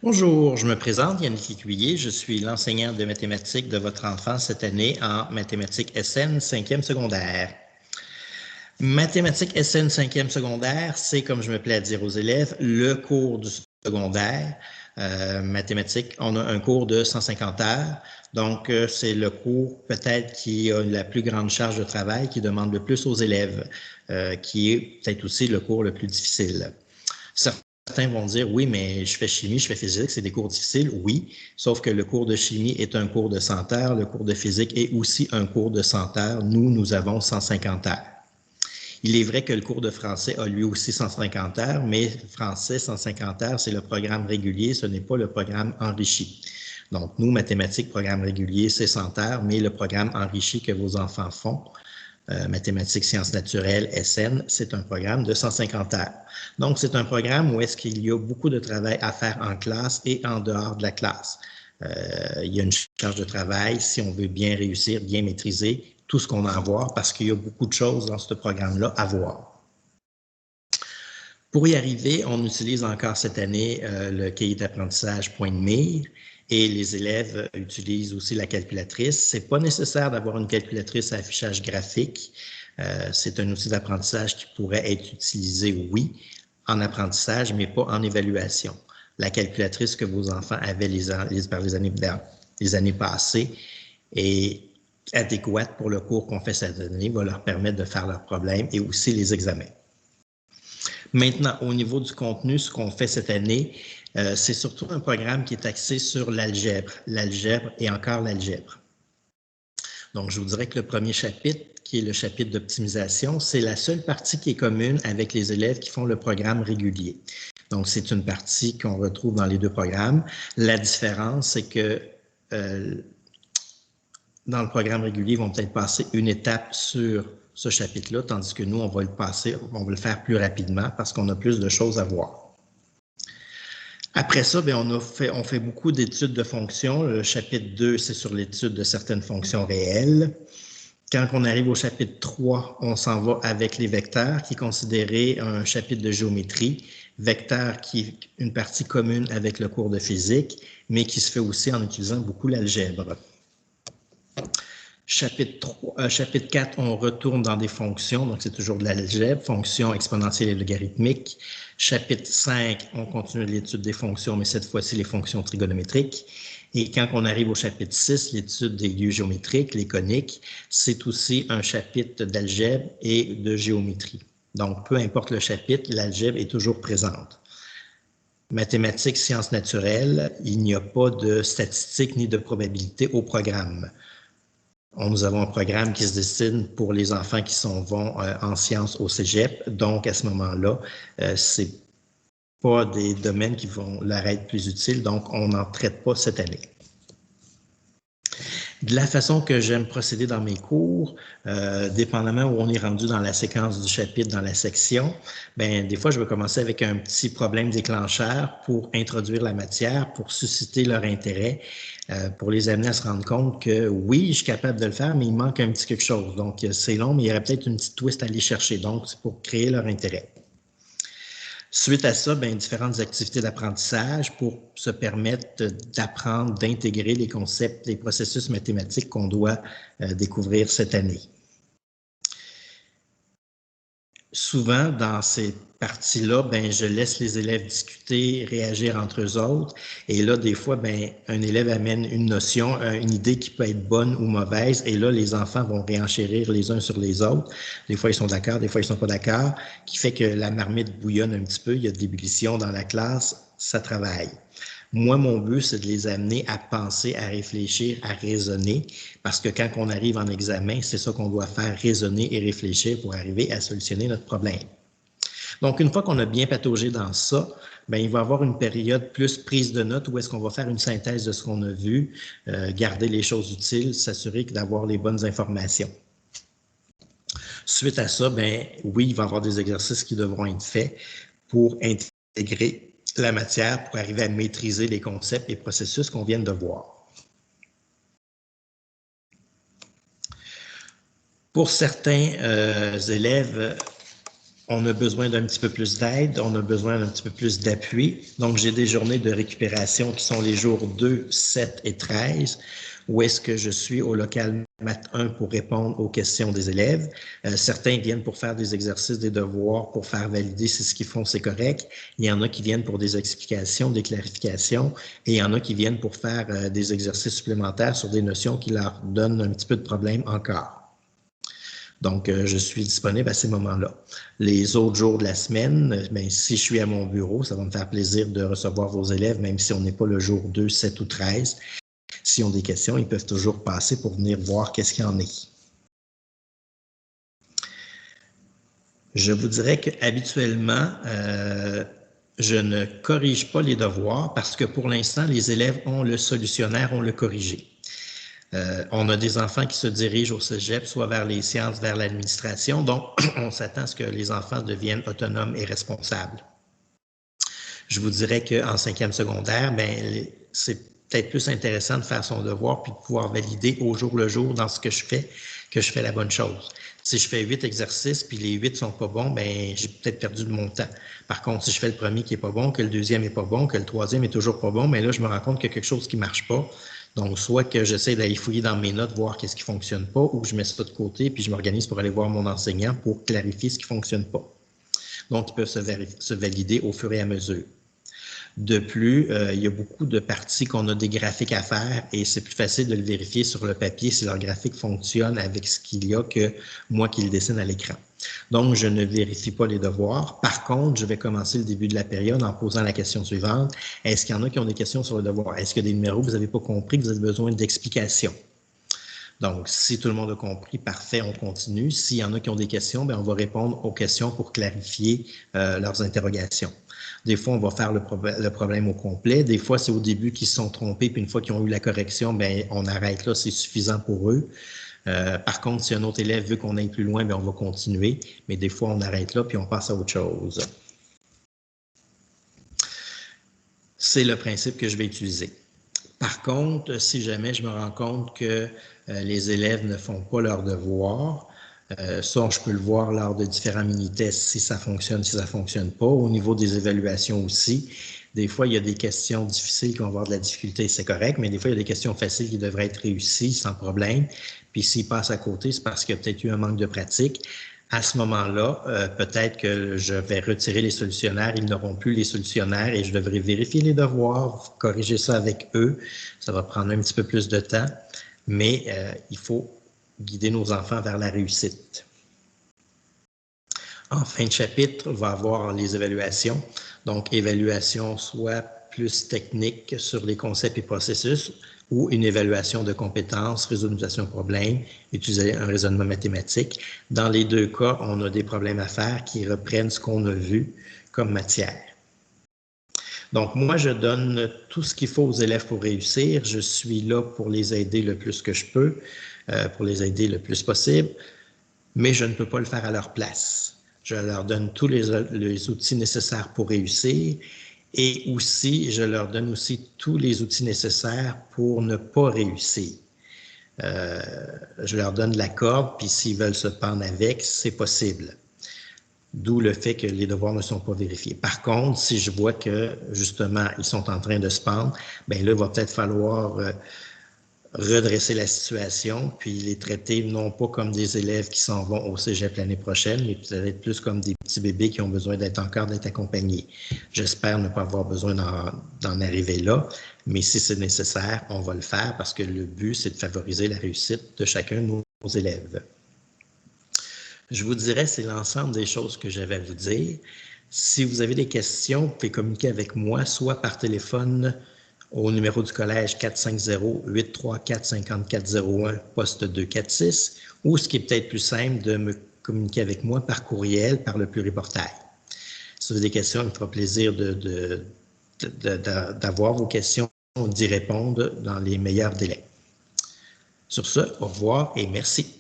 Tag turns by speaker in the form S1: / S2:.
S1: Bonjour, je me présente, Yannick Lécuyer, je suis l'enseignant de mathématiques de votre enfant cette année en mathématiques SN 5e secondaire. Mathématiques SN 5e secondaire, c'est, comme je me plais à dire aux élèves, le cours du secondaire. Mathématiques, on a un cours de 150 heures, donc c'est le cours peut-être qui a la plus grande charge de travail, qui demande le plus aux élèves, qui est peut-être aussi le cours le plus difficile. Certains vont dire, oui, mais je fais chimie, je fais physique, c'est des cours difficiles. Oui, sauf que le cours de chimie est un cours de 100 heures, le cours de physique est aussi un cours de 100 heures. Nous avons 150 heures. Il est vrai que le cours de français a lui aussi 150 heures, mais français 150 heures, c'est le programme régulier, ce n'est pas le programme enrichi. Donc, nous, mathématiques, programme régulier, c'est 100 heures, mais le programme enrichi que vos enfants font, mathématiques, sciences naturelles, SN, c'est un programme de 150 heures. Donc, c'est un programme où est-ce qu'il y a beaucoup de travail à faire en classe et en dehors de la classe. Il y a une charge de travail si on veut bien réussir, bien maîtriser tout ce qu'on a à voir parce qu'il y a beaucoup de choses dans ce programme-là à voir. Pour y arriver, on utilise encore cette année le cahier d'apprentissage Point de mire et les élèves utilisent aussi la calculatrice. Ce n'est pas nécessaire d'avoir une calculatrice à affichage graphique. C'est un outil d'apprentissage qui pourrait être utilisé, oui, en apprentissage, mais pas en évaluation. La calculatrice que vos enfants avaient les années passées est adéquate pour le cours qu'on fait cette année, va leur permettre de faire leurs problèmes et aussi les examens. Maintenant, au niveau du contenu, ce qu'on fait cette année, c'est surtout un programme qui est axé sur l'algèbre et encore l'algèbre. Donc, je vous dirais que le premier chapitre, qui est le chapitre d'optimisation, c'est la seule partie qui est commune avec les élèves qui font le programme régulier. Donc, c'est une partie qu'on retrouve dans les deux programmes. La différence, c'est que dans le programme régulier, ils vont peut-être passer une étape sur ce chapitre-là, tandis que nous, on va le faire plus rapidement parce qu'on a plus de choses à voir. Après ça, bien, on fait beaucoup d'études de fonctions. Le chapitre 2, c'est sur l'étude de certaines fonctions réelles. Quand on arrive au chapitre 3, on s'en va avec les vecteurs, qui est considéré un chapitre de géométrie. Vecteur qui est une partie commune avec le cours de physique, mais qui se fait aussi en utilisant beaucoup l'algèbre. Chapitre 4, on retourne dans des fonctions, donc c'est toujours de l'algèbre, fonctions exponentielles et logarithmiques. Chapitre 5, on continue l'étude des fonctions, mais cette fois-ci les fonctions trigonométriques. Et quand on arrive au chapitre 6, l'étude des lieux géométriques, les coniques, c'est aussi un chapitre d'algèbre et de géométrie. Donc, peu importe le chapitre, l'algèbre est toujours présente. Mathématiques, sciences naturelles, il n'y a pas de statistiques ni de probabilité au programme. Nous avons un programme qui se destine pour les enfants qui vont en sciences au cégep. Donc, à ce moment-là, ce n'est pas des domaines qui vont leur être plus utiles. Donc, on n'en traite pas cette année. De la façon que j'aime procéder dans mes cours, dépendamment où on est rendu dans la séquence du chapitre, dans la section, bien, des fois, je vais commencer avec un petit problème déclencheur pour introduire la matière, pour susciter leur intérêt, pour les amener à se rendre compte que oui, je suis capable de le faire, mais il manque un petit quelque chose. Donc, c'est long, mais il y aurait peut-être une petite twist à aller chercher. Donc, c'est pour créer leur intérêt. Suite à ça, bien, différentes activités d'apprentissage pour se permettre d'apprendre, d'intégrer les concepts, les processus mathématiques qu'on doit découvrir cette année. Souvent, dans ces parties-là, ben, je laisse les élèves discuter, réagir entre eux autres. Et là, des fois, ben, un élève amène une notion, une idée qui peut être bonne ou mauvaise. Et là, les enfants vont réenchérir les uns sur les autres. Des fois, ils sont d'accord, des fois, ils ne sont pas d'accord, qui fait que la marmite bouillonne un petit peu. Il y a de l'ébullition dans la classe, ça travaille. Moi, mon but, c'est de les amener à penser, à réfléchir, à raisonner, parce que quand on arrive en examen, c'est ça qu'on doit faire, raisonner et réfléchir pour arriver à solutionner notre problème. Donc, une fois qu'on a bien pataugé dans ça, bien, il va y avoir une période plus prise de notes où est-ce qu'on va faire une synthèse de ce qu'on a vu, garder les choses utiles, s'assurer d'avoir les bonnes informations. Suite à ça, bien, oui, il va y avoir des exercices qui devront être faits pour intégrer la matière pour arriver à maîtriser les concepts et processus qu'on vient de voir. Pour certains élèves, on a besoin d'un petit peu plus d'aide, on a besoin d'un petit peu plus d'appui. Donc, j'ai des journées de récupération qui sont les jours 2, 7 et 13, où est-ce que je suis au local Math 1 pour répondre aux questions des élèves. Certains viennent pour faire des exercices, des devoirs, pour faire valider si ce qu'ils font, c'est correct. Il y en a qui viennent pour des explications, des clarifications, et il y en a qui viennent pour faire des exercices supplémentaires sur des notions qui leur donnent un petit peu de problème encore. Donc, je suis disponible à ces moments-là. Les autres jours de la semaine, bien, si je suis à mon bureau, ça va me faire plaisir de recevoir vos élèves, même si on n'est pas le jour 2, 7 ou 13. S'ils ont des questions, ils peuvent toujours passer pour venir voir qu'est-ce qu'il y en est. Je vous dirais qu'habituellement, je ne corrige pas les devoirs parce que pour l'instant, les élèves ont le solutionnaire, ont le corrigé. On a des enfants qui se dirigent au cégep, soit vers les sciences, vers l'administration. Donc, on s'attend à ce que les enfants deviennent autonomes et responsables. Je vous dirais qu'en 5e secondaire, ben, c'est peut-être plus intéressant de faire son devoir puis de pouvoir valider au jour le jour dans ce que je fais la bonne chose. Si je fais 8 exercices puis les 8 sont pas bons, ben j'ai peut-être perdu de mon temps. Par contre, si je fais le premier qui est pas bon, que le deuxième est pas bon, que le troisième est toujours pas bon, mais là, je me rends compte qu'il y a quelque chose qui marche pas. Donc, soit que j'essaie d'aller fouiller dans mes notes, voir qu'est-ce qui fonctionne pas, ou que je mets ça de côté puis je m'organise pour aller voir mon enseignant pour clarifier ce qui fonctionne pas. Donc, ils peuvent se valider au fur et à mesure. De plus, il y a beaucoup de parties qu'on a des graphiques à faire et c'est plus facile de le vérifier sur le papier si leur graphique fonctionne avec ce qu'il y a que moi qui le dessine à l'écran. Donc, je ne vérifie pas les devoirs. Par contre, je vais commencer le début de la période en posant la question suivante. Est-ce qu'il y en a qui ont des questions sur le devoir? Est-ce qu'il y a des numéros que vous n'avez pas compris, que vous avez besoin d'explications? Donc, si tout le monde a compris, parfait, on continue. S'il y en a qui ont des questions, bien, on va répondre aux questions pour clarifier leurs interrogations. Des fois, on va faire le problème au complet. Des fois, c'est au début qu'ils se sont trompés, puis une fois qu'ils ont eu la correction, bien, on arrête là, c'est suffisant pour eux. Par contre, si un autre élève veut qu'on aille plus loin, bien, on va continuer. Mais des fois, on arrête là, puis on passe à autre chose. C'est le principe que je vais utiliser. Par contre, si jamais je me rends compte que les élèves ne font pas leurs devoirs, ça, je peux le voir lors de différents mini-tests, si ça fonctionne, si ça ne fonctionne pas. Au niveau des évaluations aussi, des fois, il y a des questions difficiles qui vont avoir de la difficulté, c'est correct, mais des fois, il y a des questions faciles qui devraient être réussies sans problème. Puis s'ils passent à côté, c'est parce qu'il y a peut-être eu un manque de pratique. À ce moment-là, peut-être que je vais retirer les solutionnaires, ils n'auront plus les solutionnaires et je devrais vérifier les devoirs, corriger ça avec eux. Ça va prendre un petit peu plus de temps, mais il faut guider nos enfants vers la réussite. En fin de chapitre, on va avoir les évaluations. Donc, évaluation soit plus technique sur les concepts et processus ou une évaluation de compétences, résolution de problèmes, utiliser un raisonnement mathématique. Dans les deux cas, on a des problèmes à faire qui reprennent ce qu'on a vu comme matière. Donc, moi, je donne tout ce qu'il faut aux élèves pour réussir. Je suis là pour les aider le plus que je peux, pour les aider le plus possible, mais je ne peux pas le faire à leur place. Je leur donne tous les outils nécessaires pour réussir et aussi, je leur donne aussi tous les outils nécessaires pour ne pas réussir. Je leur donne la corde, puis s'ils veulent se pendre avec, c'est possible. D'où le fait que les devoirs ne sont pas vérifiés. Par contre, si je vois que, justement, ils sont en train de se pendre, bien là, il va peut-être falloir redresser la situation, puis les traiter non pas comme des élèves qui s'en vont au cégep l'année prochaine, mais peut-être plus comme des petits bébés qui ont besoin d'être accompagnés. J'espère ne pas avoir besoin d'en arriver là, mais si c'est nécessaire, on va le faire parce que le but, c'est de favoriser la réussite de chacun de nos élèves. Je vous dirais, c'est l'ensemble des choses que j'avais à vous dire. Si vous avez des questions, vous pouvez communiquer avec moi, soit par téléphone au numéro du collège 450-834-5401, poste 246, ou ce qui est peut-être plus simple, de me communiquer avec moi par courriel, par le pluriportail. Si vous avez des questions, il me fera plaisir d'avoir vos questions, d'y répondre dans les meilleurs délais. Sur ce, au revoir et merci.